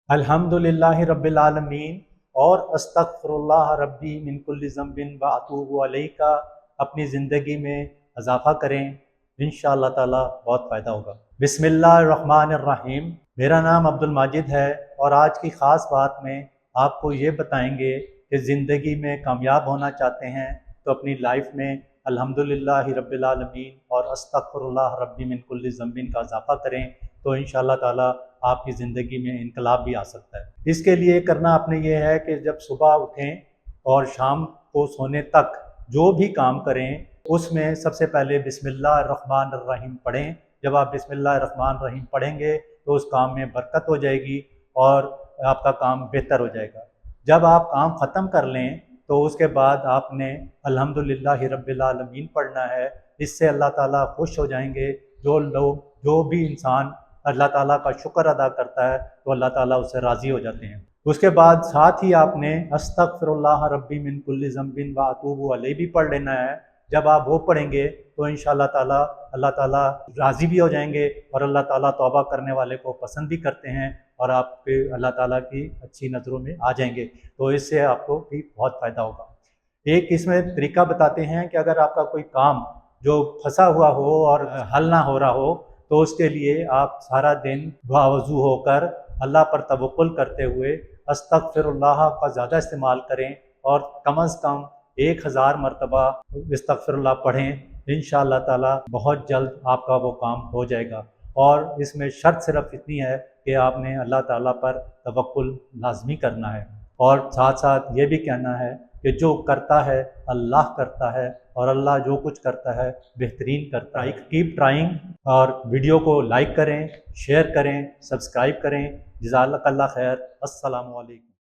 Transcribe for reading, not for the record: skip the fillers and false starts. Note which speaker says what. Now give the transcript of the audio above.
Speaker 1: अल्हम्दुलिल्लाहि रब्बिल आलमीन और अस्तगफिरुल्लाह रब्बी मिन कुल्लि ज़ंबिन व अतूबु अलैहि का अपनी ज़िंदगी में इजाफ़ा करें, इंशाअल्लाह ताला बहुत फ़ायदा होगा। बिस्मिल्लाहिर्रहमानिर्रहीम। मेरा नाम अब्दुल माजिद है और आज की ख़ास बात में आपको ये बताएंगे कि ज़िंदगी में कामयाब होना चाहते हैं तो अपनी लाइफ में अल्हम्दुलिल्लाहि रब्बिल आलमीन और अस्तगफिरुल्लाह रब्बी मिन कुल्लि ज़ंबिन का इजाफ़ा करें तो इंशाअल्लाह ताला आपकी ज़िंदगी में इनकलाब भी आ सकता है। इसके लिए करना आपने ये है कि जब सुबह उठें और शाम को सोने तक जो भी काम करें उसमें सबसे पहले बिस्मिल्लाहिर्रहमानिर्रहीम पढ़ें। जब आप बिस्मिल्लाहिर्रहमानिर्रहीम पढ़ेंगे तो उस काम में बरकत हो जाएगी और आपका काम बेहतर हो जाएगा। जब आप काम ख़त्म कर लें तो उसके बाद आपने अल्हम्दुलिल्लाहि रब्बिल आलमीन पढ़ना है। इससे अल्लाह ताला खुश हो जाएंगे। जो भी इंसान अल्लाह ताला का शुक्र अदा करता है तो अल्लाह ताला उससे राज़ी हो जाते हैं। उसके बाद साथ ही आपने अस्तगफिरुल्लाह रब्बी मिन कुल्लि ज़ंबिन व अतूबु अलैहि भी पढ़ लेना है। जब आप वो पढ़ेंगे तो इंशाअल्लाह ताला अल्लाह ताला राज़ी भी हो जाएंगे और अल्लाह ताला तौबा करने वाले को पसंद भी करते हैं और आप पे अल्लाह ताला की अच्छी नज़रों में आ जाएंगे। तो इससे आपको भी बहुत फ़ायदा होगा। एक इसमें तरीका बताते हैं कि अगर आपका कोई काम जो फंसा हुआ हो और हल ना हो रहा हो तो उसके लिए आप सारा दिन बावज़ू होकर अल्लाह पर तवक्कुल करते हुए अस्तगफिरुल्लाह का ज़्यादा इस्तेमाल करें और कम से कम 1000 मरतबा इस्तगफिरुल्लाह पढ़ें। इंशाअल्लाह ताला बहुत जल्द आपका वो काम हो जाएगा। और इसमें शर्त सिर्फ इतनी है कि आपने अल्लाह ताला पर तवक्कुल लाजमी करना है और साथ साथ ये भी कहना है कि जो करता है अल्लाह करता है और अल्लाह जो कुछ करता है बेहतरीन करता है। कीप ट्राइंग और वीडियो को लाइक करें, शेयर करें, सब्सक्राइब करें। जज़ाकल्लाह खैर। अस्सलामु अलैकुम।